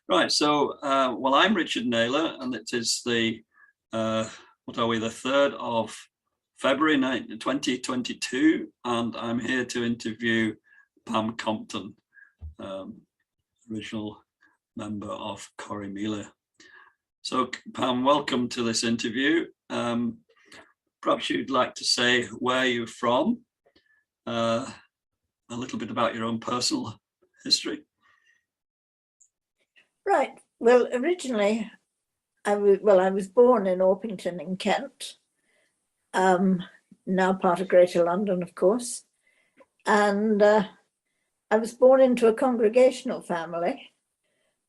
Right, so, well, I'm Richard Naylor, and it is the, what are we, the 3rd of February 2022, and I'm here to interview Pam Compton, original member of Corrymeela. So, Pam, welcome to this interview. Perhaps you'd like to say where you're from, a little bit about your own personal history. Right. Well, originally, I was born in Orpington in Kent, now part of Greater London, of course. And I was born into a congregational family,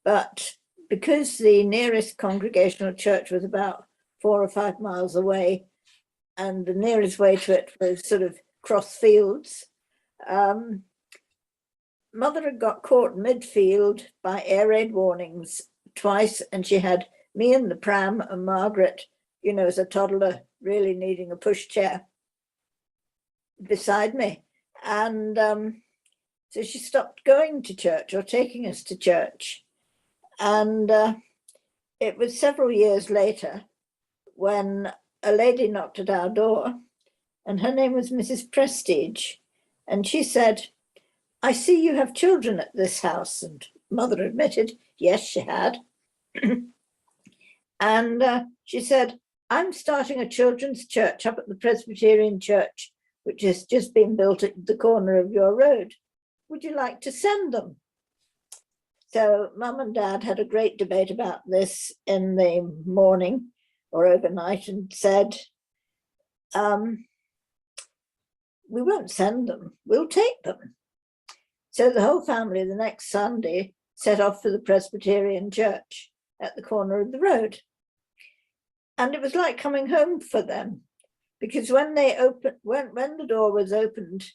but because the nearest congregational church was about 4 or 5 miles away, and the nearest way to it was sort of cross fields, Mother had got caught midfield by air raid warnings twice, and she had me in the pram and Margaret, you know, as a toddler, really needing a pushchair beside me. And so she stopped going to church or taking us to church. And it was several years later when a lady knocked at our door, and her name was Mrs. Prestige. And she said, "I see you have children at this house." And Mother admitted, yes, she had. And she said, "I'm starting a children's church up at the Presbyterian church, which has just been built at the corner of your road. Would you like to send them?" So Mum and Dad had a great debate about this in the morning or overnight and said, "We won't send them, we'll take them." So the whole family the next Sunday set off for the Presbyterian church at the corner of the road. And it was like coming home for them, because when the door was opened,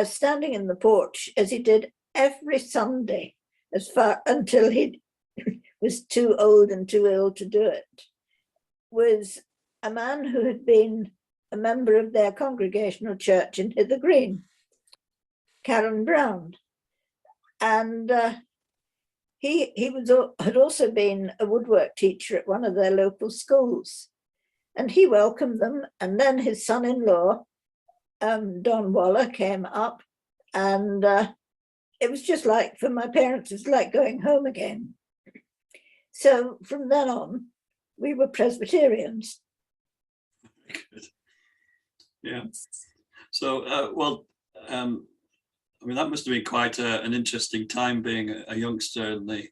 standing in the porch, as he did every Sunday, until he was too old and too ill to do it, was a man who had been a member of their congregational church in Hither Green, Karen Brown. And he had also been a woodwork teacher at one of their local schools. And he welcomed them. And then his son-in-law, Don Waller, came up. And it was just like, for my parents, it was like going home again. So from then on, we were Presbyterians. Good. Yeah. So, I mean, that must have been quite an interesting time, being a youngster and the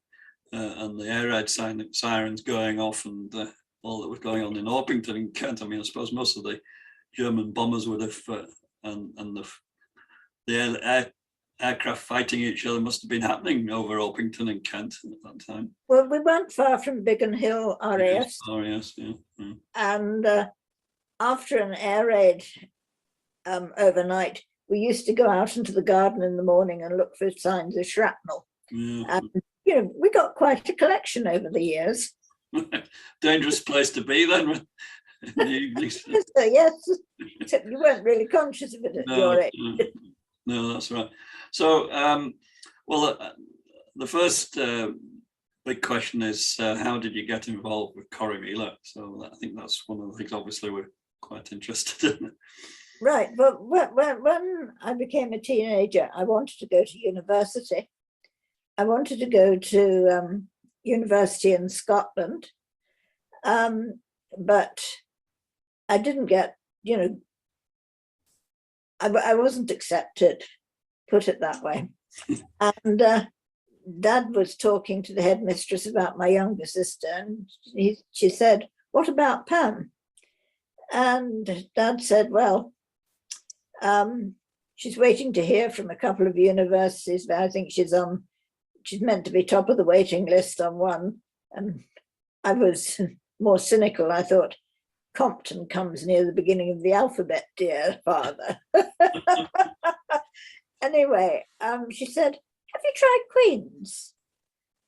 air raid sirens going off and all that was going on in Orpington in Kent. I mean, I suppose most of the German bombers would have, and the aircraft fighting each other must have been happening over Orpington in Kent at that time. Well, we weren't far from Biggin Hill RAF. RAF, yeah. And after an air raid overnight, we used to go out into the garden in the morning and look for signs of shrapnel. Yeah. And, you know, we got quite a collection over the years. Dangerous place to be then. So, yes, except you weren't really conscious of it at your age. No, that's right. So, the first big question is, how did you get involved with Corrymeela? So I think that's one of the things, obviously, we're quite interested in. Right, but when I became a teenager, I wanted to go to university. I wanted to go to university in Scotland, but I didn't get, you know, I wasn't accepted, put it that way. And Dad was talking to the headmistress about my younger sister, and she said, "What about Pam?" And Dad said, "Well, she's waiting to hear from a couple of universities, but I think she's meant to be top of the waiting list on one." And I was more cynical. I thought, Compton comes near the beginning of the alphabet, dear father. Anyway, she said, "Have you tried Queen's?"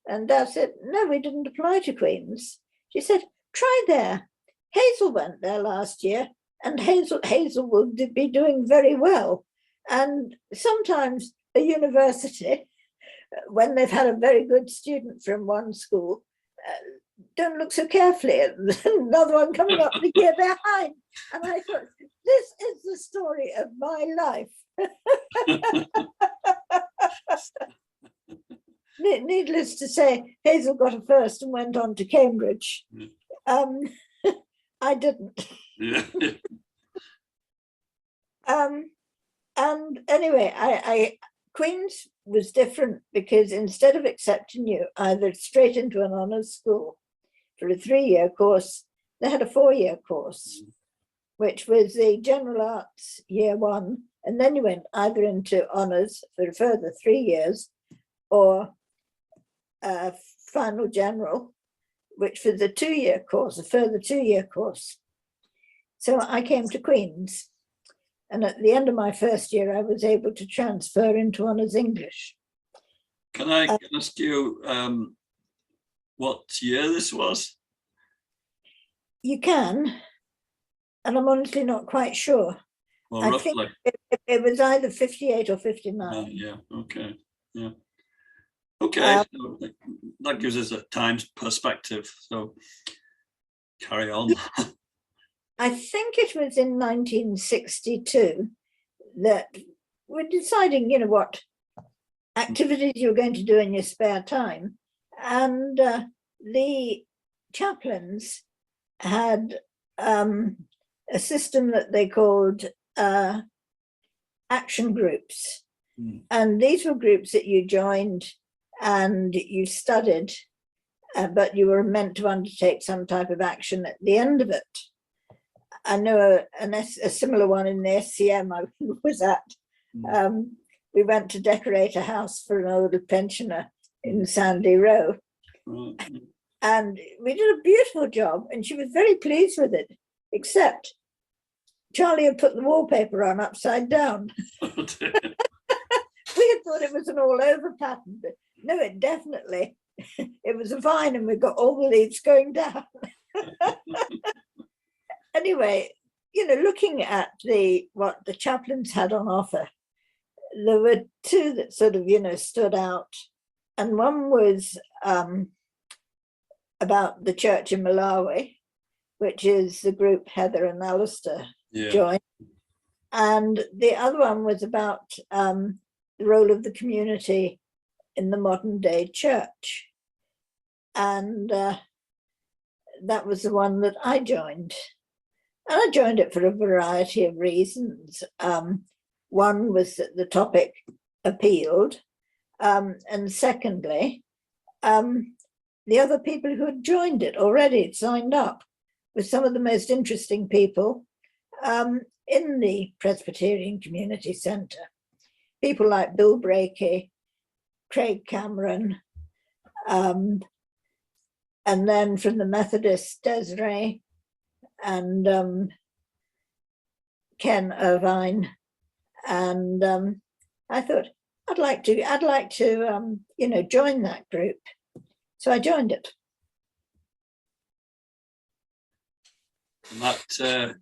And Dad said, "No, we didn't apply to Queen's." She said, "Try there. Hazel went there last year, and Hazel will be doing very well. And sometimes a university when they've had a very good student from one school, don't look so carefully at another one coming up the year behind. And I thought, this is the story of my life. Needless to say, Hazel got a first and went on to Cambridge. I didn't. Yeah. And anyway, Queen's was different because instead of accepting you either straight into an honours school for a 3-year course, they had a 4-year course, which was the general arts year 1, and then you went either into honours for a further 3 years or final general, which was a 2-year course, a further 2-year course. So I came to Queen's. And at the end of my first year, I was able to transfer into honours English. Can I ask you what year this was? You can, and I'm honestly not quite sure. Well, I roughly. think it was either 58 or 59. Yeah, okay, yeah. Okay, so that gives us a time perspective, so carry on. I think it was in 1962 that we're deciding, what activities you're going to do in your spare time. And the chaplains had a system that they called action groups. And these were groups that you joined and you studied, but you were meant to undertake some type of action at the end of it. I know a similar one in the SCM I was at. We went to decorate a house for an older pensioner in Sandy Row. And we did a beautiful job, and she was very pleased with it, except Charlie had put the wallpaper on upside down. We had thought it was an all-over pattern, but no, it definitely, it was a vine, and we got all the leaves going down. Anyway, looking at what the chaplains had on offer, there were 2 that sort of, stood out. And one was about the church in Malawi, which is the group Heather and Alistair joined. And the other one was about the role of the community in the modern day church. And that was the one that I joined. And I joined it for a variety of reasons. One was that the topic appealed. And secondly, the other people who had joined it already had signed up with some of the most interesting people in the Presbyterian Community Centre. People like Bill Brakey, Craig Cameron, and then from the Methodists, Desiree, and Ken Irvine. And I thought, I'd like to join that group. So I joined it. That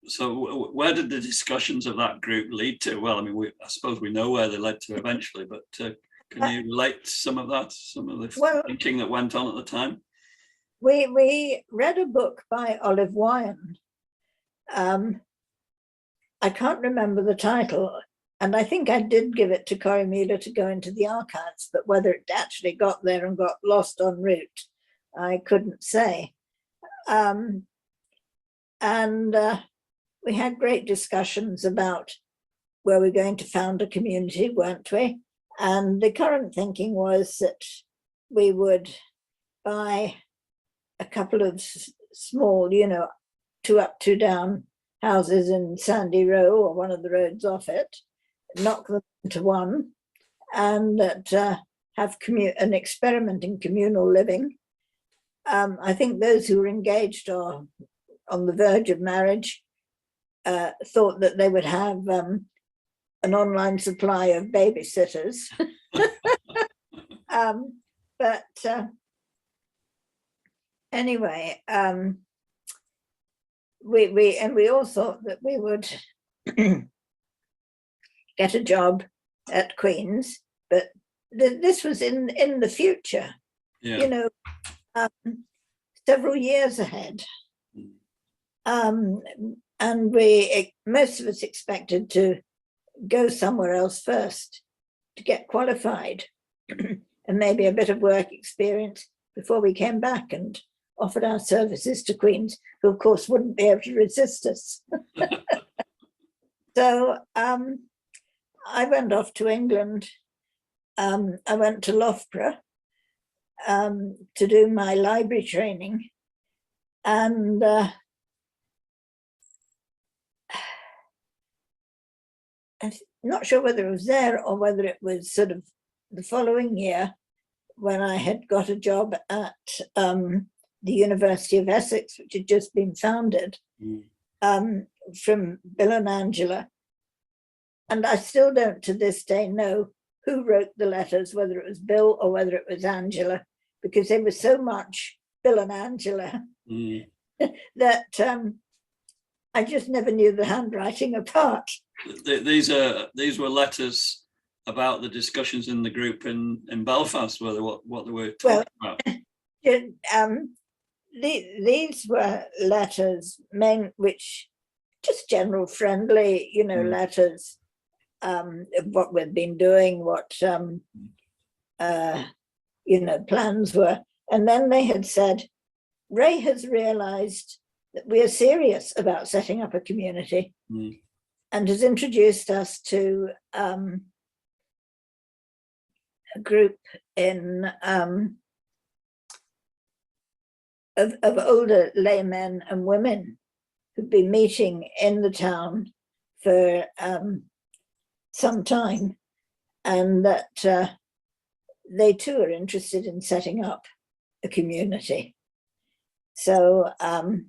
so where did the discussions of that group lead to? Well, I mean, I suppose we know where they led to eventually, but can you relate some of that, some of the thinking that went on at the time? We read a book by Olive Wyand. I can't remember the title, and I think I did give it to Corrymeela to go into the archives, but whether it actually got there and got lost en route, I couldn't say. And we had great discussions about where we're going to found a community, weren't we? And the current thinking was that we would buy a couple of small, 2 up, 2 down houses in Sandy Row or one of the roads off it, knock them into one, and that have an experiment in communal living. I think those who were engaged or on the verge of marriage thought that they would have an online supply of babysitters. But anyway, we all thought that we would get a job at Queen's, but this was in the future, Yeah. you know, several years ahead. And most of us expected to go somewhere else first to get qualified and maybe a bit of work experience before we came back and offered our services to Queens, who of course wouldn't be able to resist us. So I went off to England. I went to Loughborough to do my library training, and I'm not sure whether it was there or whether it was sort of the following year when I had got a job at the University of Essex, which had just been founded, from Bill and Angela. And I still don't to this day know who wrote the letters, whether it was Bill or whether it was Angela, because they were so much Bill and Angela that I just never knew the handwriting apart. These were letters about the discussions in the group in Belfast, whether what they were talking about. These were letters, which just general friendly, letters of what we've been doing, what plans were, and then they had said, Ray has realised that we are serious about setting up a community, and has introduced us to a group in of older laymen and women who've been meeting in the town for some time, and that they too are interested in setting up a community. So that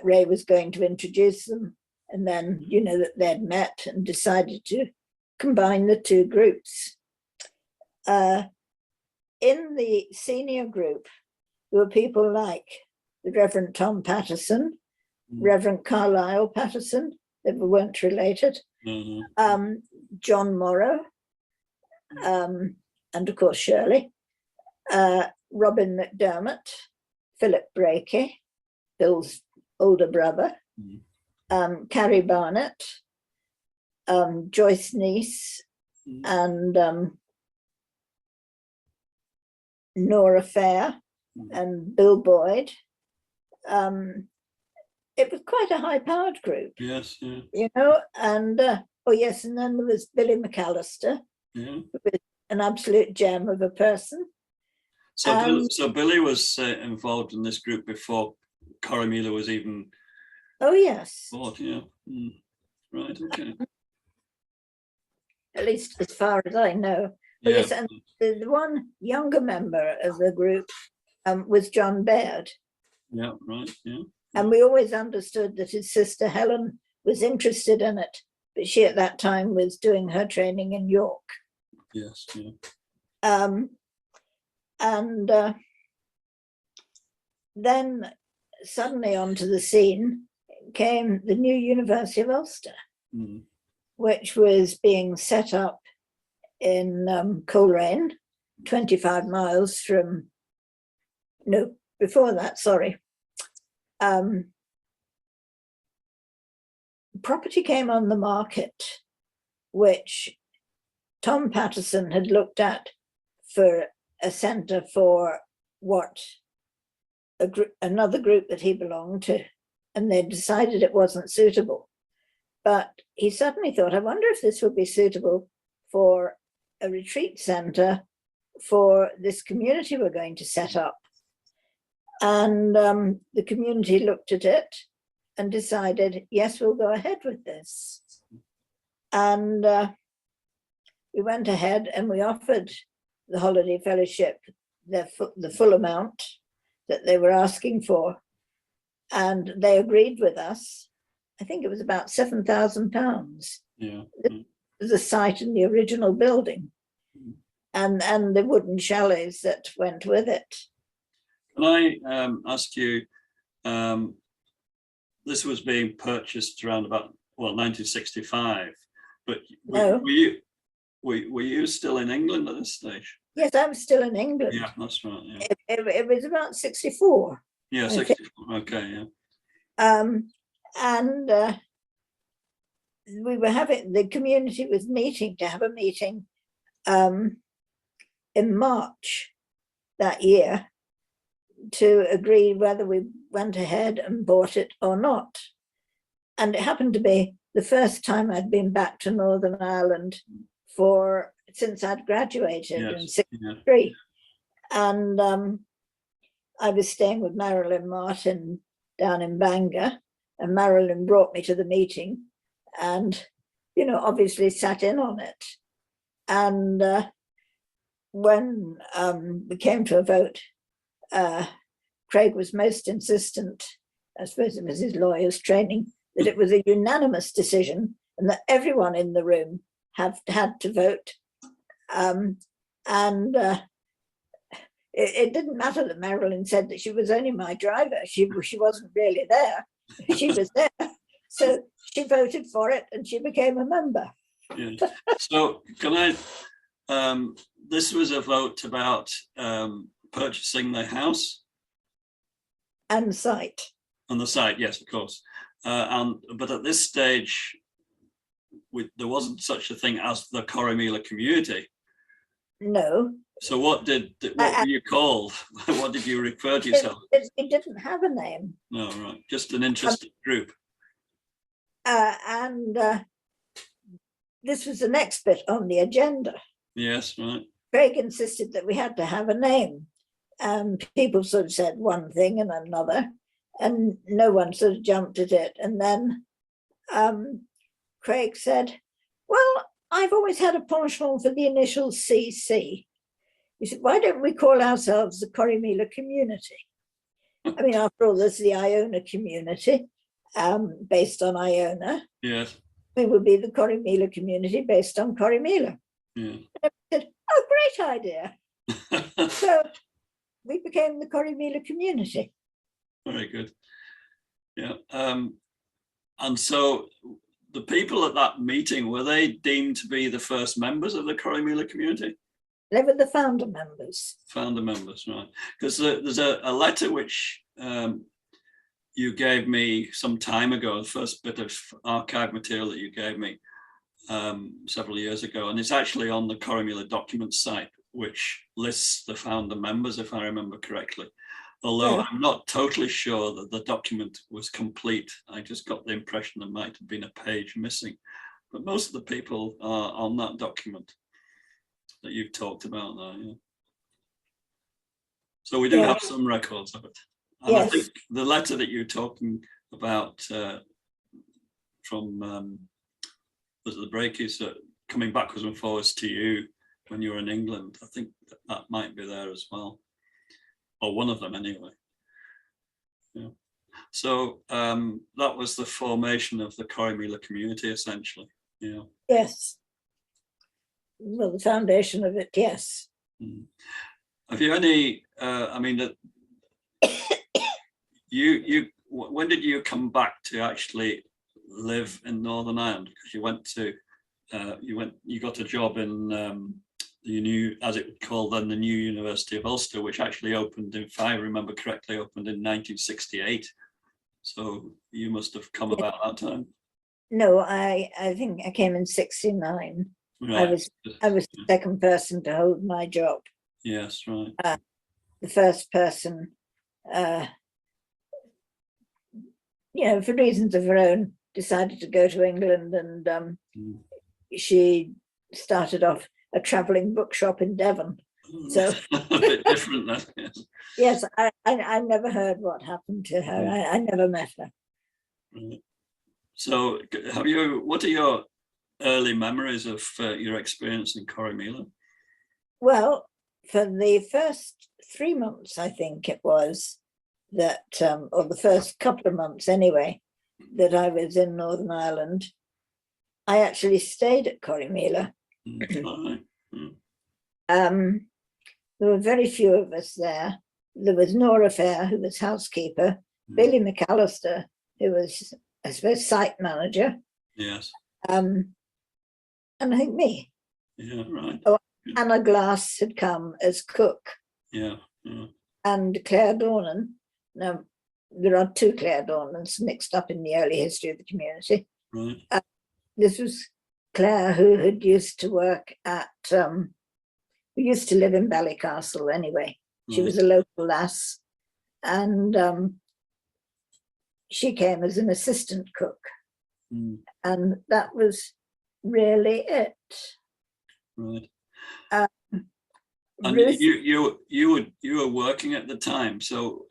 Ray was going to introduce them, and then that they'd met and decided to combine the two groups. In the senior group, there were people like the Reverend Tom Patterson, Reverend Carlisle Patterson, they weren't related, John Morrow, and of course Shirley, Robin McDermott, Philip Brakey, Bill's older brother, Carrie Barnett, Joyce Neese, and Nora Fair, and Bill Boyd. It was quite a high-powered group. Yes, yeah. And and then there was Billy McAllister, who was an absolute gem of a person. So Billy was involved in this group before Corrymeela was even. Oh yes. Thought, yeah. Right. Okay. At least as far as I know. Yeah. Yes, and the one younger member of the group was John Baird. Yeah. Right. Yeah. And we always understood that his sister Helen was interested in it, but she at that time was doing her training in York. Yes. Yeah. And then suddenly onto the scene came the new University of Ulster, which was being set up in Coleraine, 25 miles from, no, before that, sorry. Property came on the market, which Tom Patterson had looked at for a centre for another group that he belonged to, and they decided it wasn't suitable. But he suddenly thought, I wonder if this would be suitable for a retreat centre for this community we're going to set up. And the community looked at it and decided, yes, we'll go ahead with this. And we went ahead and we offered the Holiday Fellowship the full amount that they were asking for. And they agreed with us. I think it was about £7,000. Yeah. The site in the original building, and the wooden chalets that went with it. Can I ask you, this was being purchased around about, 1965, but No. were you still in England at this stage? Yes, I was still in England. Yeah, that's right. Yeah, It was about 64. yeah, I think. 64. Okay, yeah. And we were having, the community was meeting to have a meeting in March that year to agree whether we went ahead and bought it or not. And it happened to be the first time I'd been back to Northern Ireland since I'd graduated in 63. And I was staying with Marilyn Martin down in Bangor, and Marilyn brought me to the meeting and, obviously sat in on it. And when we came to a vote, Craig was most insistent, I suppose it was his lawyer's training, that it was a unanimous decision and that everyone in the room had to vote. It didn't matter that Marilyn said that she was only my driver. She wasn't really there. She was there. So she voted for it and she became a member. Yeah. So can I, this was a vote about purchasing the house? And the site. On the site, yes, of course. But at this stage, there wasn't such a thing as the Corrymeela community. No. So what were you called? What did you refer to yourself? It didn't have a name. No, right. Just an interested group. This was the next bit on the agenda. Yes, right. Craig insisted that we had to have a name. People sort of said one thing and another, and no one sort of jumped at it. And then Craig said, well, I've always had a penchant for the initial CC. He said, why don't we call ourselves the Corrymeela community? I mean, after all, there's the Iona community based on Iona. Yes. We would be the Corrymeela community based on Corrymeela. Yeah. And I said, oh, great idea. So we became the Corrymeela community. Very good. Yeah. And so the people at that meeting, were they deemed to be the first members of the Corrymeela community? They were the founder members. Founder members, right. Because there's a letter which you gave me some time ago, the first bit of archive material that you gave me several years ago. And it's actually on the Corrymeela documents site, which lists the founder members, if I remember correctly. Although I'm not totally sure that the document was complete. I just got the impression there might have been a page missing. But most of the people are on that document that you've talked about there. Yeah. So we do have some records of it. And I think the letter that you're talking about from the breakies coming backwards and forwards to you when you were in England, I think that might be there as well. Or one of them anyway. Yeah. So that was the formation of the Corrymeela community, essentially. Yeah. Yes. Well, the foundation of it, yes. Have you any? I mean, when did you come back to actually live in Northern Ireland? Because you went to, you got a job in the new, as it was called then, the new University of Ulster, which actually opened, if I remember correctly, opened in 1968. So you must have come about that time. No, I think I came in 69. Right. I was the second person to hold my job. Yes, right. The first person, for reasons of her own, decided to go to England, and she started off a travelling bookshop in Devon. So a bit different then. yes, Yes. I never heard what happened to her. I never met her. Right. So what are your early memories of your experience in Corrymeela? Well, for the first 3 months, I think it was, that, or the first couple of months anyway, that I was in Northern Ireland, I actually stayed at Corrymeela. There were very few of us there. There was Nora Fair, who was housekeeper, Billy McAllister, who was, I suppose, site manager. Yes. And I think me. Yeah, right. Oh, Anna Glass had come as cook, Yeah, yeah, and Claire Dornan. Now, there are two Claire Dornans mixed up in the early history of the community. right. This was Claire, who had used to work at, who used to live in Ballycastle anyway. She was a local lass, and she came as an assistant cook. Mm, And that was really it. right. Um, And Ruth, you were working at the time, so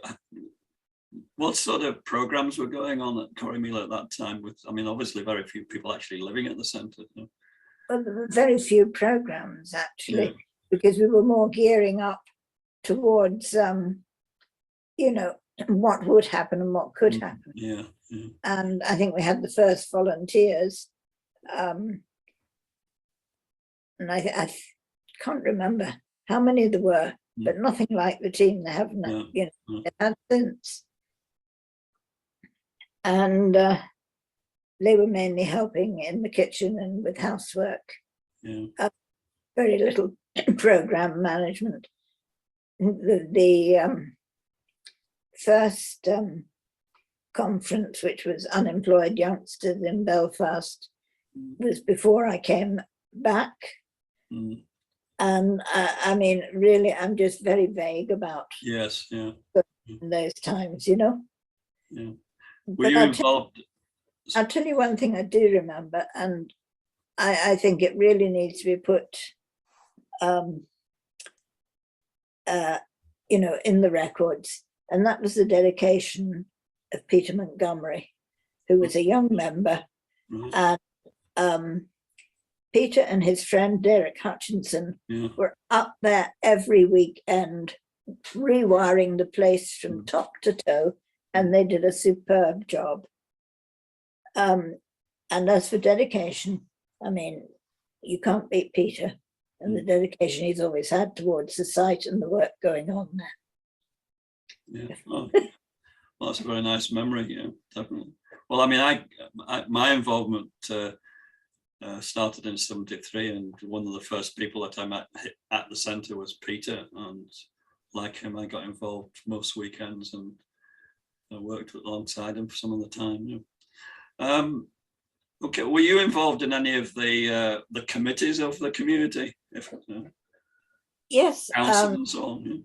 what sort of programs were going on at Corrymeela at that time? With, I mean, obviously very few people actually living at the centre. You well, there were very few programs actually, Yeah. because we were more gearing up towards, you know, what would happen and what could happen. Yeah, yeah. And I think we had the first volunteers, and I can't remember how many there were, but nothing like the team they have now, you know, they've had since. And they were mainly helping in the kitchen and with housework. Yeah. Very little program management. The first conference, which was unemployed youngsters in Belfast, was before I came back. Mm. And I mean, really, I'm just very vague about Yes, yeah. those times, you know. Yeah. Were But you involved? I'll tell you one thing I do remember, and I think it really needs to be put, you know, in the records. And that was the dedication of Peter Montgomery, who was a young member. Right. And Peter and his friend Derek Hutchinson Yeah. were up there every weekend, rewiring the place from top to toe, and they did a superb job. And as for dedication, I mean, you can't beat Peter and the dedication he's always had towards the site and the work going on there. Yeah. Oh, well, that's a very nice memory. Yeah, definitely. Well, I mean, my involvement started in '73, and one of the first people that I met at the centre was Peter, and like him, I got involved most weekends and I worked alongside him for some of the time. Yeah. Okay, were you involved in any of the committees of the community? Yes. Council and so on. Yeah.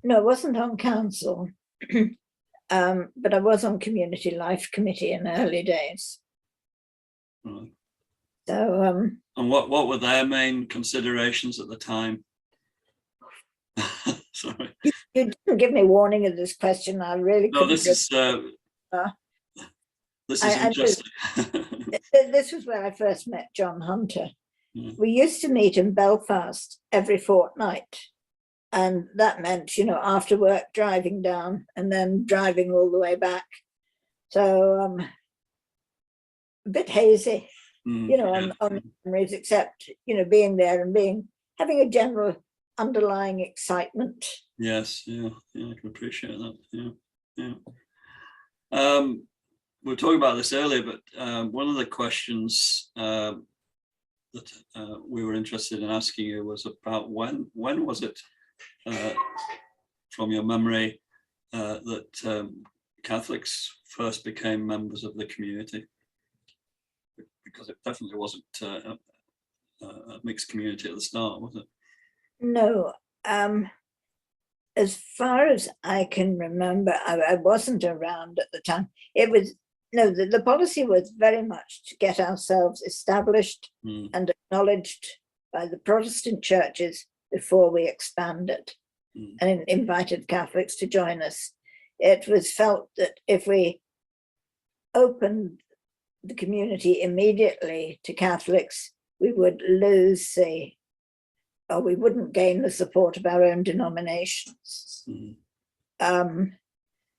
No, I wasn't on council, but I was on community life committee in the early days. Right. So, and what were their main considerations at the time? Sorry. You didn't give me warning of this question. I really No, couldn't. this is interesting. This was where I first met John Hunter. We used to meet in Belfast every fortnight. And that meant, you know, after work, driving down and then driving all the way back. So a bit hazy, you know, on memories, except, you know, being there and having a general underlying excitement. Yes, yeah, I can appreciate that. Yeah. We were talking about this earlier, but one of the questions that we were interested in asking you was about when was it, from your memory, that Catholics first became members of the community? Because it definitely wasn't a mixed community at the start, was it? No. As far as I can remember, I wasn't around at the time. It was, no, the policy was very much to get ourselves established and acknowledged by the Protestant churches before we expanded and invited Catholics to join us. It was felt that if we opened the community immediately to Catholics, we would lose or we wouldn't gain the support of our own denominations,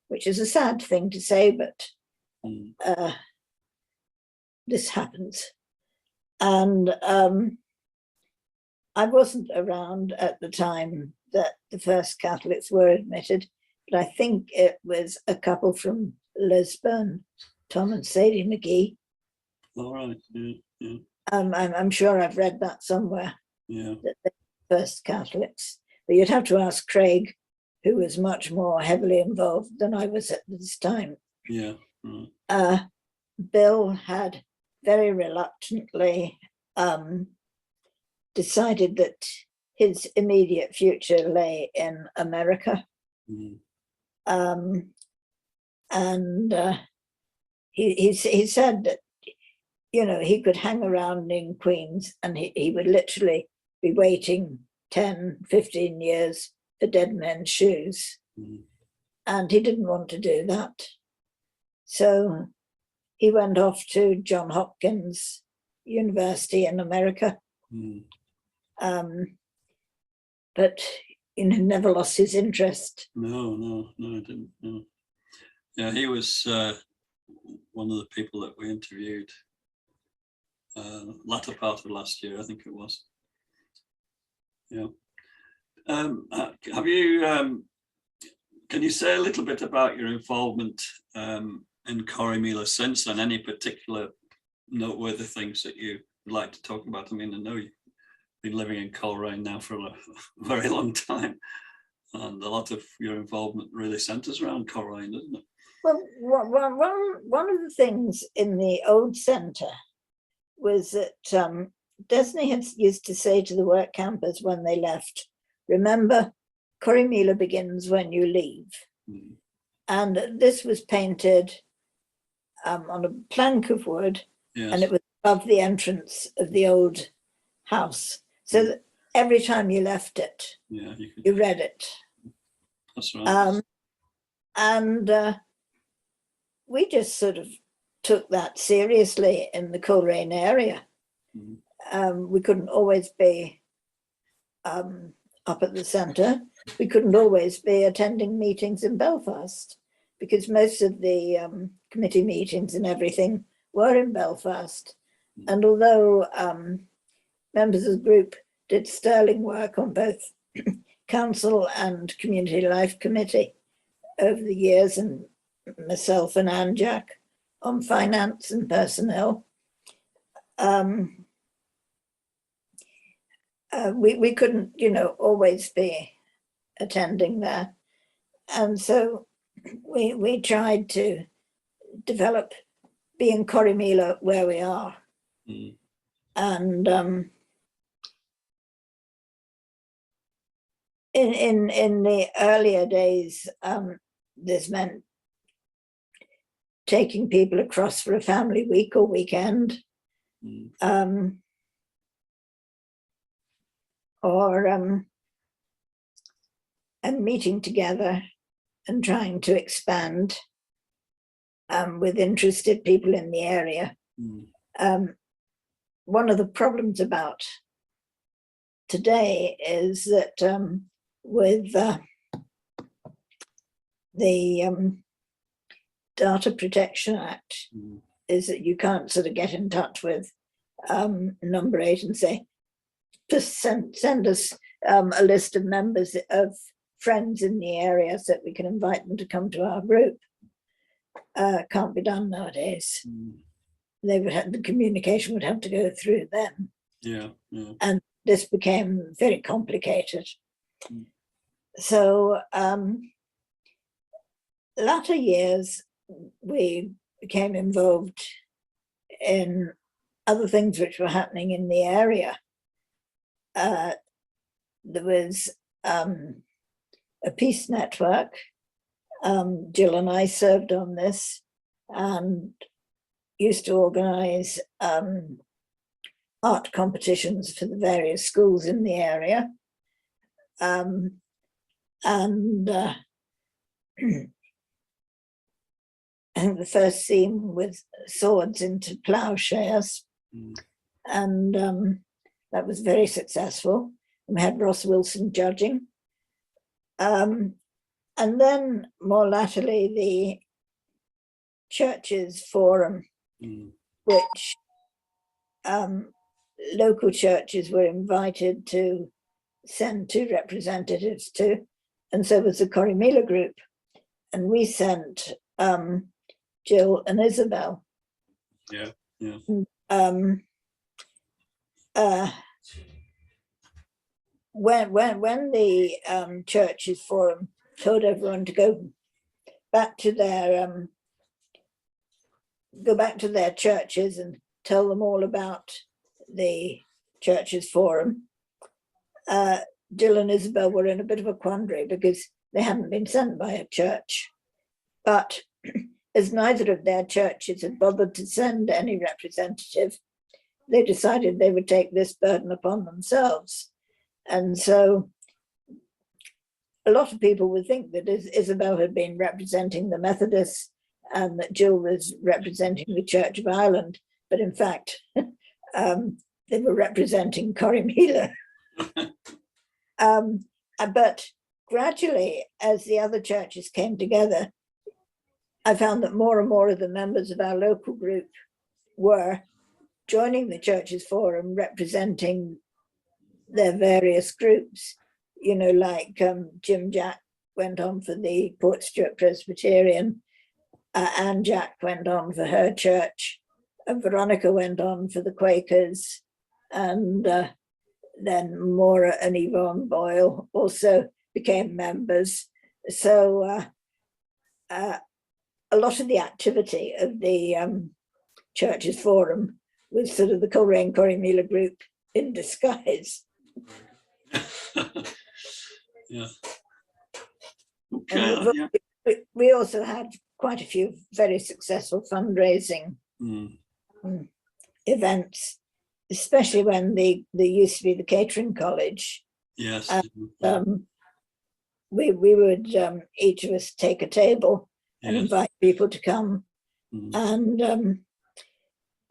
which is a sad thing to say, but this happens. And I wasn't around at the time that the first Catholics were admitted, but I think it was a couple from Lisbon, Tom and Sadie McGee. All right. Yeah. I'm sure I've read that somewhere. Yeah. that they were first Catholics. But you'd have to ask Craig, who was much more heavily involved than I was at this time. Yeah. Right. Bill had very reluctantly decided that his immediate future lay in America. And he said that, you know, he could hang around in Queens and he would literally be waiting 10, 15 years for dead men's shoes. And he didn't want to do that. So he went off to Johns Hopkins University in America. But you know, never lost his interest. No, I didn't. No. Yeah, he was one of the people that we interviewed latter part of last year, I think it was. Yeah. Have you? Can you say a little bit about your involvement in Corrymeela since, and any particular noteworthy things that you would like to talk about? I mean, I know you've been living in Coleraine now for a very long time, and a lot of your involvement really centres around Coleraine, doesn't it? Well, one of the things in the old centre was that Desney had used to say to the work campers when they left, remember, Corrymeela begins when you leave. And this was painted on a plank of wood, Yes. and it was above the entrance of the old house. So that every time you left it, you read it. That's right. And we just sort of took that seriously in the Coleraine area. We couldn't always be up at the centre. We couldn't always be attending meetings in Belfast, because most of the committee meetings and everything were in Belfast. And although members of the group did sterling work on both council and community life committee over the years, and myself and Anne Jack on finance and personnel, we couldn't, you know, always be attending there. And so we tried to develop being Corrymeela where we are. And in the earlier days, this meant taking people across for a family week or weekend, and meeting together and trying to expand with interested people in the area. One of the problems about today is that with the Data Protection Act, is that you can't sort of get in touch with number 8 and say, just send us a list of members of friends in the area so that we can invite them to come to our group. Can't be done nowadays. They would have, the communication would have to go through them. And this became very complicated. So latter years, we became involved in other things which were happening in the area. There was a peace network. Jill and I served on this and used to organize art competitions for the various schools in the area. I think the first scene with swords into ploughshares, and that was very successful. We had Ross Wilson judging. And then more latterly, the Churches Forum, which local churches were invited to send 2 representatives to, and so was the Corrymeela group. And we sent Jill and Isabel. when the churches forum told everyone to go back to their churches and tell them all about the churches forum, Jill and Isabel were in a bit of a quandary because they hadn't been sent by a church. But as neither of their churches had bothered to send any representative, they decided they would take this burden upon themselves. And so a lot of people would think that Isabel had been representing the Methodists and that Jill was representing the Church of Ireland, but in fact, they were representing Corrymeela. But gradually, as the other churches came together, I found that more and more of the members of our local group were joining the Churches Forum, representing their various groups. You know, like Jim Jack went on for the Portstewart Presbyterian, Anne Jack went on for her church, and Veronica went on for the Quakers, and then Maura and Yvonne Boyle also became members. So a lot of the activity of the Churches Forum was sort of the Coleraine Corrymeela group in disguise. Yeah. Okay. Yeah. We also had quite a few very successful fundraising events, especially when there used to be the catering college. Yes. We would each of us take a table and invite people to come, and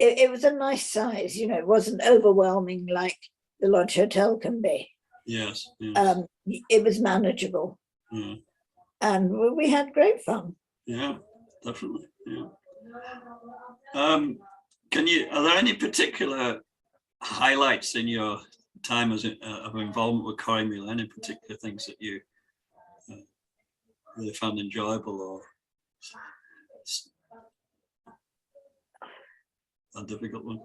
it was a nice size. You know, it wasn't overwhelming like the Lodge Hotel can be. Yes. It was manageable, and we had great fun. Yeah, definitely. Yeah. Are there any particular highlights in your time as of involvement with Corrymeela? Any particular things that you really found enjoyable or a difficult one?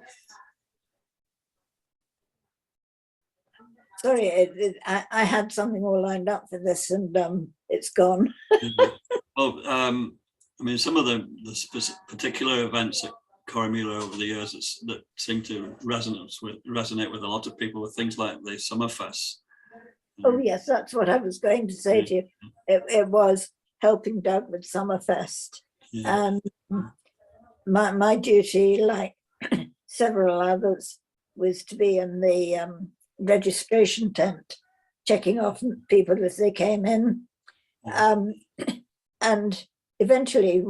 Sorry, I had something all lined up for this, and it's gone. Well, I mean, some of the particular events at Corrymeela over the years that seem to resonate with a lot of people, with things like the Summerfest. Oh yes, that's what I was going to say to you. It was helping Doug with Summerfest, and my duty, like several others, was to be in the registration tent, checking off people as they came in. And eventually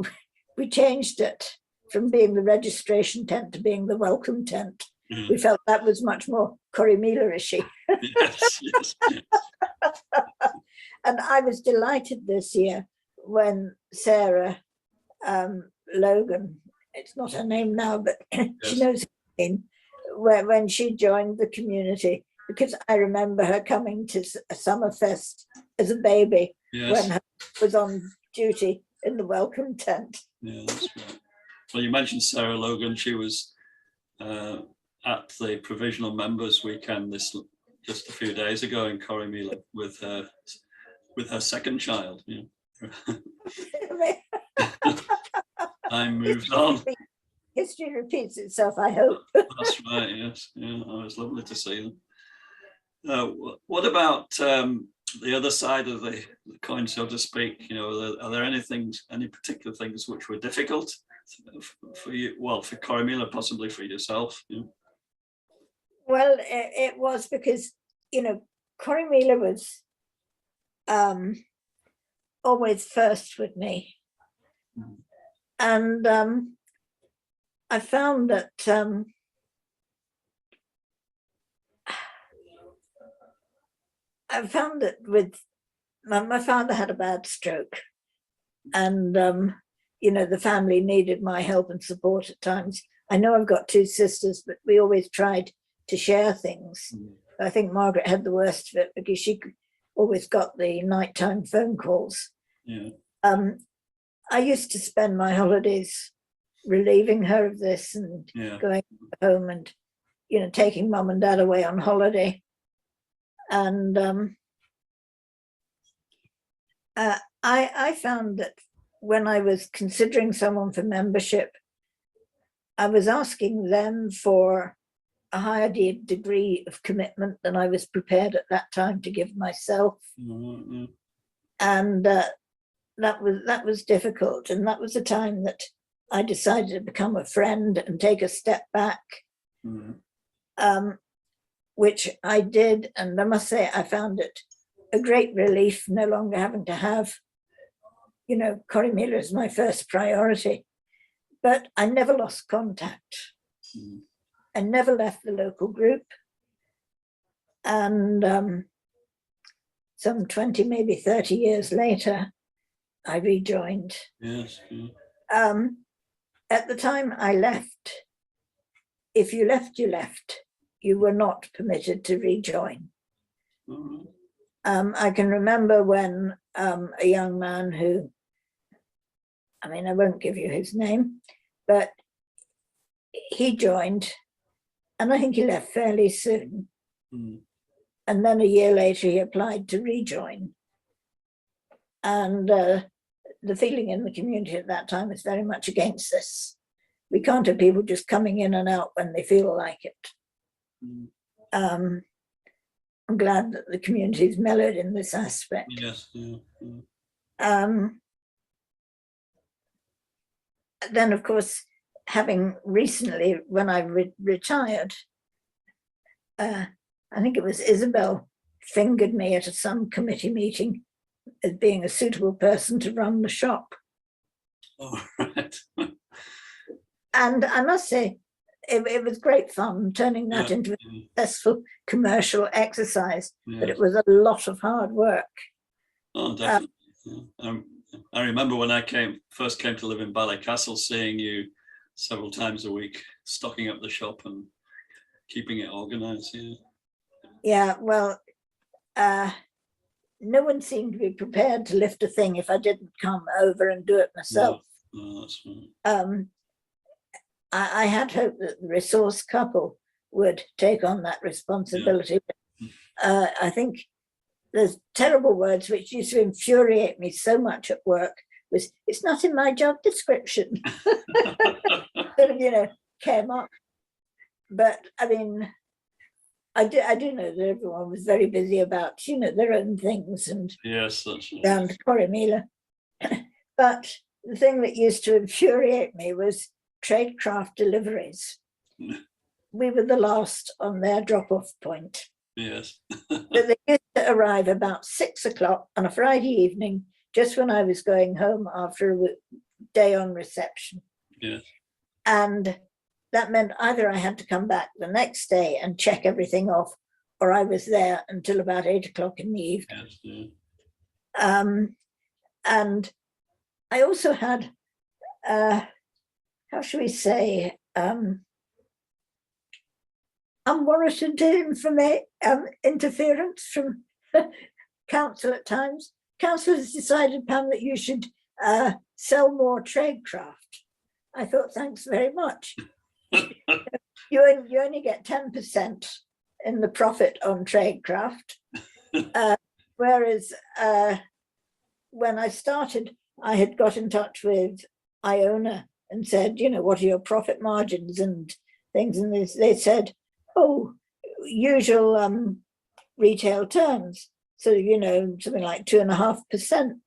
we changed it from being the registration tent to being the welcome tent. We felt that was much more Corrymeela-ishy. Yes, yes. And I was delighted this year when Sarah Logan, it's not her name now, but she knows her name, when she joined the community, because I remember her coming to Summerfest as a baby when her was on duty in the welcome tent. Yeah, that's right. Well, you mentioned Sarah Logan. She was at the Provisional Members Weekend just a few days ago in Corrymeela with her second child. Yeah. Time moves on. History repeats itself, I hope. That's right. Yes. Yeah. Oh, it's lovely to see them. What about the other side of the coin, so to speak? You know, are there any particular things which were difficult for you? Well, for Corrymeela, possibly for yourself. Yeah. Well, it was because, you know, Corrymeela was always first with me, and I found that with my father had a bad stroke, and you know, the family needed my help and support at times. I know I've got two sisters, but we always tried to share things. I think Margaret had the worst of it because she always got the nighttime phone calls. Yeah. I used to spend my holidays relieving her of this and going home and, you know, taking mum and dad away on holiday. And I found that when I was considering someone for membership, I was asking them for a higher degree of commitment than I was prepared at that time to give myself. Mm-hmm. And that was difficult. And that was the time that I decided to become a friend and take a step back, which I did. And I must say, I found it a great relief no longer having to have, Corrymeela as my first priority. But I never lost contact. I never left the local group. And some 20, maybe 30 years later, I rejoined. Yes. At the time I left, if you left, you left. You were not permitted to rejoin. I can remember when a young man who, I won't give you his name, but he joined, and I think he left fairly soon. And then a year later, he applied to rejoin. And the feeling in the community at that time was very much against this. We can't have people just coming in and out when they feel like it. I'm glad that the community's mellowed in this aspect. Yes. Then, of course, having recently, when I retired, I think it was Isabel fingered me at some committee meeting as being a suitable person to run the shop. All right. And I must say, it was great fun turning that into a successful commercial exercise, but it was a lot of hard work. Oh, definitely. I remember when I first came to live in Ballycastle, seeing you several times a week, stocking up the shop and keeping it organized. Yeah, well, no one seemed to be prepared to lift a thing if I didn't come over and do it myself. No, that's right. I had hoped that the resource couple would take on that responsibility. I think there's terrible words which used to infuriate me so much at work was, it's not in my job description. Sort of, came up. But I do know that everyone was very busy about, their own things and yes, that's right. Down to Corrymeela. But the thing that used to infuriate me was tradecraft deliveries. We were the last on their drop-off point. Yes. But they used to arrive about 6 o'clock on a Friday evening, just when I was going home after a day on reception. Yes. And that meant either I had to come back the next day and check everything off, or I was there until about 8 o'clock in the evening. Yes, yeah. And I also had, how should we say, unwarranted interference from council at times. Council has decided, Pam, that you should sell more tradecraft. I thought, thanks very much. You only get 10% in the profit on tradecraft. Whereas when I started, I had got in touch with Iona and said, what are your profit margins and things? And they said, usual retail terms. So, something like 2.5%.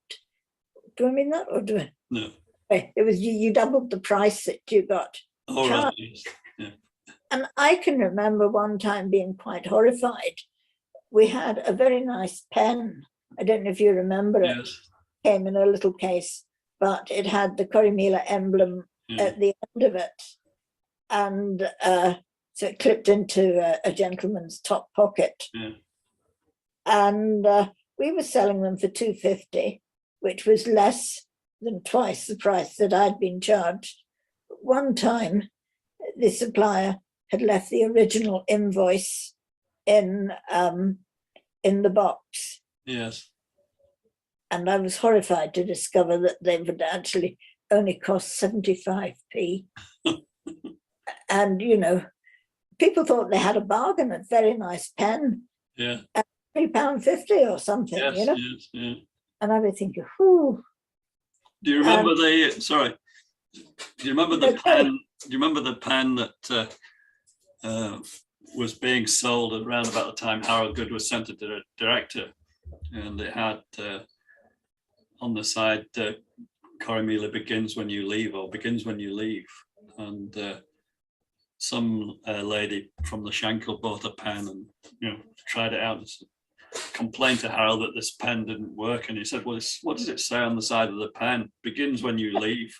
Do I mean that, or do I? No. It was you doubled the price that you got. Oh, right. Yeah. And I can remember one time being quite horrified. We had a very nice pen. I don't know if you remember it. Yes. Came in a little case, but it had the Corrymeela emblem at the end of it. And so it clipped into a gentleman's top pocket. Yeah. And we were selling them for $2.50, which was less than twice the price that I'd been charged. One time, the supplier had left the original invoice in the box. Yes. And I was horrified to discover that they would actually only cost 75p. And, people thought they had a bargain, a very nice pen. Yeah. And £3.50 or something, Yes, you know. yes, yeah. And I was thinking, whew. Do you remember sorry, do you remember the Okay. pen? Do you remember the pen that was being sold around about the time Harold Good was sent to the director, and it had on the side Corrymeela begins when you leave, or begins when you leave, and some lady from the Shankill bought a pen and tried it out and complained to Harold that this pen didn't work, and he said, well, what does it say on the side of the pen? Begins when you leave.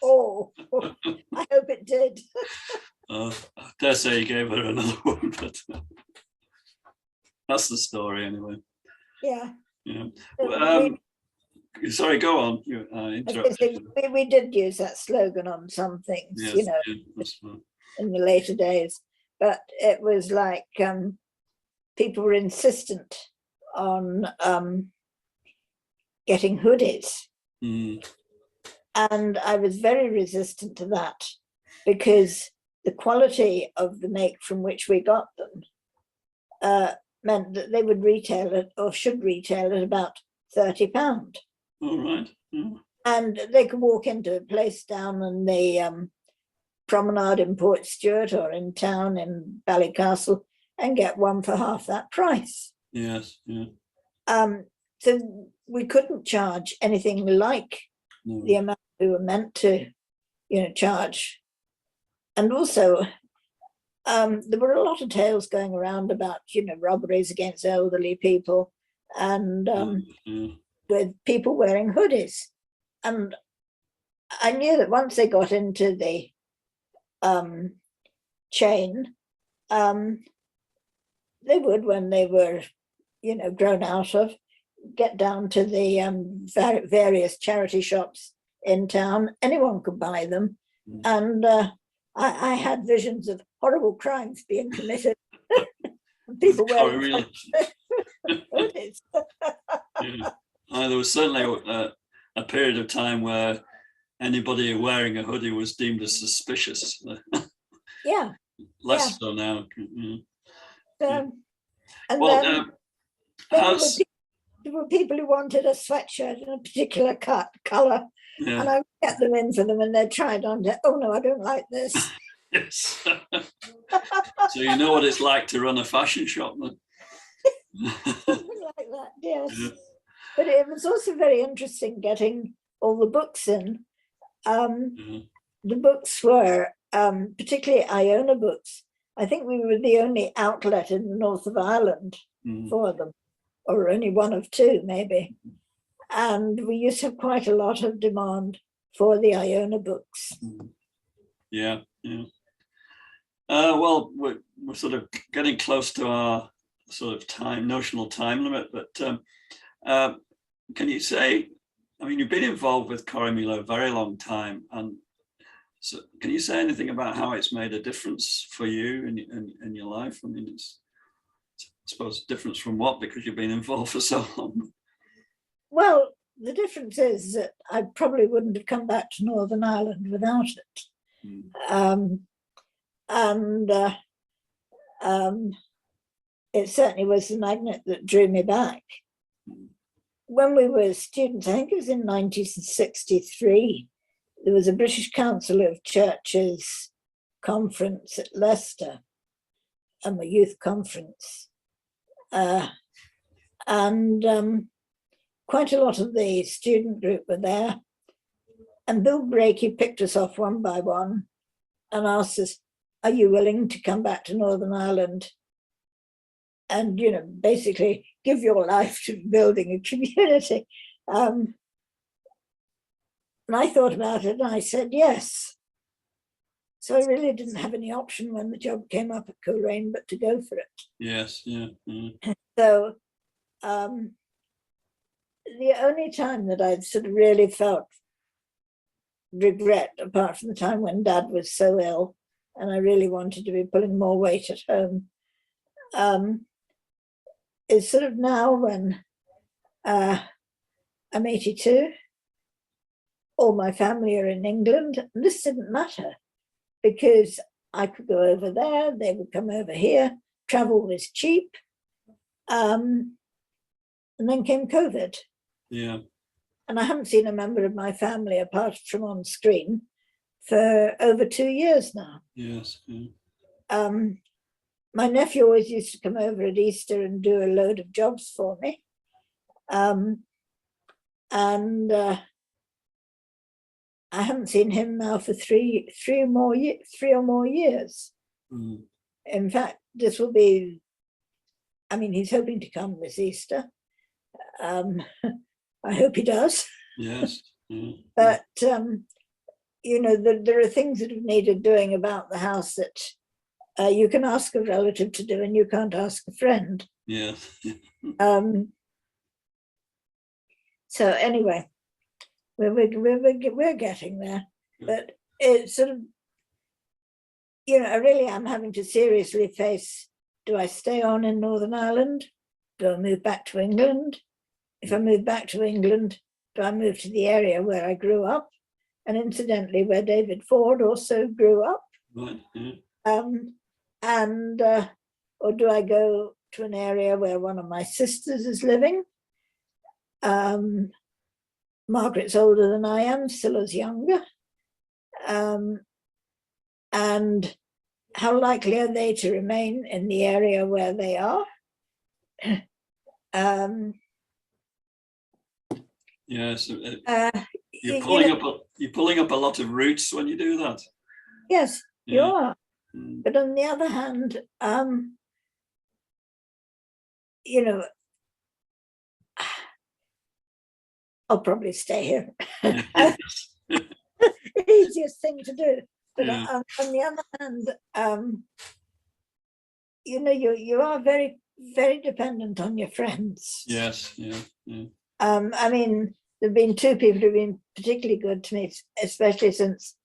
Oh, I hope it did. I dare say he gave her another one, but that's the story anyway. Yeah. Sorry, go on. We did use that slogan on some things, yes, in the later days, but it was like people were insistent on getting hoodies. Mm. And I was very resistant to that because the quality of the make from which we got them meant that they would retail it, or should retail at about £30. All right. Yeah. And they could walk into a place down in the promenade in Port Stewart or in town in Ballycastle and get one for half that price. Yes. Yeah. So we couldn't charge anything like the amount we were meant to, charge. And also, there were a lot of tales going around about, robberies against elderly people and with people wearing hoodies. And I knew that once they got into the chain, they would, when they were, grown out of, get down to the various charity shops in town. Anyone could buy them. And I had visions of horrible crimes being committed. People wearing hoodies. Yeah. There was certainly a period of time where anybody wearing a hoodie was deemed as suspicious. Yeah. Less so now. And well, then there were people who wanted a sweatshirt in a particular colour, and I would get them in for them, and they'd try it on. Oh no, I don't like this. Yes. So you know what it's like to run a fashion shop, then. Something like that, yes. Yeah. But it was also very interesting getting all the books in. The books were, particularly Iona books. I think we were the only outlet in the north of Ireland for them, or only one of two, maybe. And we used to have quite a lot of demand for the Iona books. Yeah, yeah. Well, we're sort of getting close to our sort of notional time limit, but can you say, I mean, you've been involved with Corrymeela a very long time, and so can you say anything about how it's made a difference for you in your life? I mean, it's, I suppose, difference from what, because you've been involved for so long. Well, the difference is that I probably wouldn't have come back to Northern Ireland without it. It certainly was the magnet that drew me back. When we were students, I think it was in 1963, there was a British Council of Churches conference at Leicester, and the youth conference. Quite a lot of the student group were there. And Bill Brakey picked us off one by one and asked us, are you willing to come back to Northern Ireland and, basically give your life to building a community? And I thought about it and I said, yes. So I really didn't have any option when the job came up at Corrymeela but to go for it. Yes, yeah. So the only time that I'd sort of really felt regret, apart from the time when Dad was so ill and I really wanted to be pulling more weight at home, is sort of now when I'm 82, all my family are in England. And this didn't matter because I could go over there, they would come over here, travel was cheap, And then came COVID. Yeah. And I haven't seen a member of my family apart from on screen for over 2 years now. Yes. Yeah. My nephew always used to come over at Easter and do a load of jobs for me. And I haven't seen him now for three or more years. Mm. In fact, this will be, I mean, he's hoping to come this Easter. I hope he does. Yes. Yeah. But, you know, there are things that have needed doing about the house that you can ask a relative to do and you can't ask a friend. Yeah. So anyway, we're getting there. But it's sort of, you know, I really am having to seriously face, do I stay on in Northern Ireland? Do I move back to England? If I move back to England, do I move to the area where I grew up? And incidentally, where David Ford also grew up? Right. Yeah. Or do I go to an area where one of my sisters is living? Margaret's older than I am, Scylla's younger. And how likely are they to remain in the area where they are? Yes. You're You pulling up a lot of roots when you do that. Yes, Yeah. you are. Mm. But on the other hand, you know, I'll probably stay here. The easiest thing to do. But Yeah. on the other hand, you know, you are very, very dependent on your friends. Yes. Yeah. Yeah. I mean, there have been two people who've been particularly good to me, especially since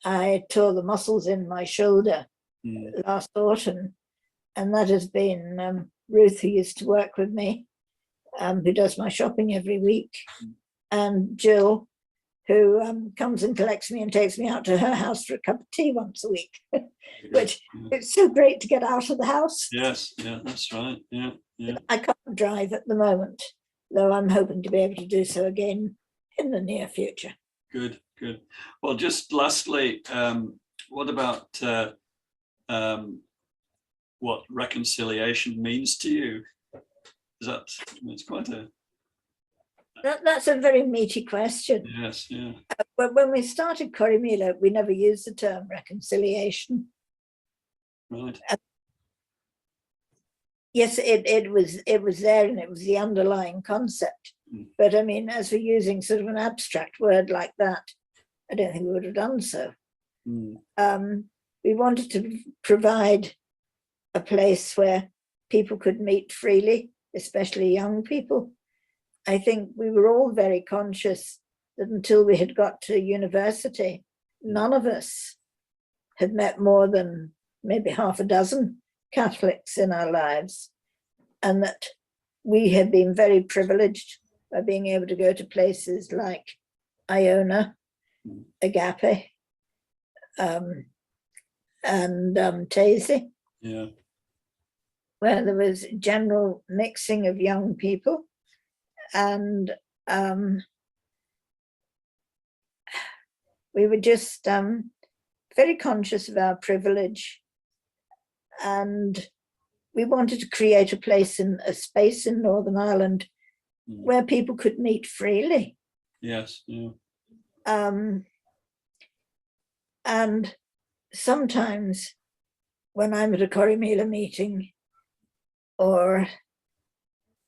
I tore the muscles in my shoulder last autumn. And that has been Ruth, who used to work with me, who does my shopping every week, and Jill, who comes and collects me and takes me out to her house for a cup of tea once a week, which it's so great to get out of the house. Yes. Yeah. That's right. Yeah. Yeah. I can't drive at the moment, though I'm hoping to be able to do so again in the near future. Good. Good. Well, just lastly, what about what reconciliation means to you? Is that, it's quite a, That's a very meaty question. yes, yeah. When we started Corrymeela, we never used the term reconciliation. Right. Yes, it was there and it was the underlying concept. But I mean, as for using sort of an abstract word like that, I don't think we would have done so. We wanted to provide a place where people could meet freely, especially young people. I think we were all very conscious that until we had got to university, none of us had met more than maybe half a dozen Catholics in our lives, and that we had been very privileged by being able to go to places like Iona, Agape, and Taizé, Yeah. where there was general mixing of young people. And we were just very conscious of our privilege, and we wanted to create a place in a space in Northern Ireland where people could meet freely. Yes. Yeah. And sometimes when I'm at a Corrymeela meeting or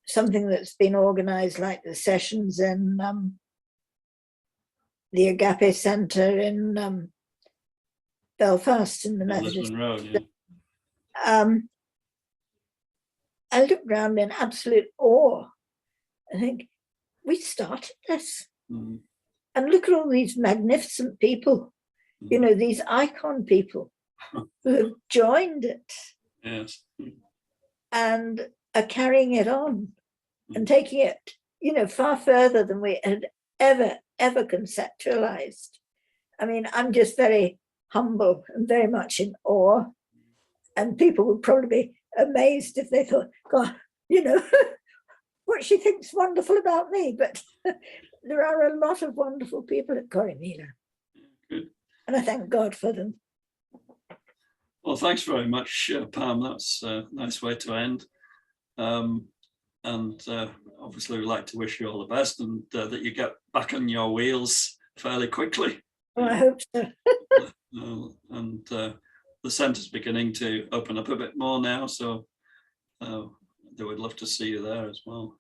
something that's been organized, like the sessions in the Agape Centre in Belfast in the Methodist Road, yeah. I look around in absolute awe. I think, we started this. And look at all these magnificent people, you know, these icon people who have joined it. Yes. And are carrying it on and taking it, you know, far further than we had ever conceptualized. I mean, I'm just very humble and very much in awe. And people would probably be amazed if they thought, God, you know, what she thinks wonderful about me, but there are a lot of wonderful people at Corrymeela. Good. And I thank God for them. Well, thanks very much, Pam. That's a nice way to end. And obviously, we'd like to wish you all the best, and that you get back on your wheels fairly quickly. Well, I hope so. And the centre's beginning to open up a bit more now, so they would love to see you there as well.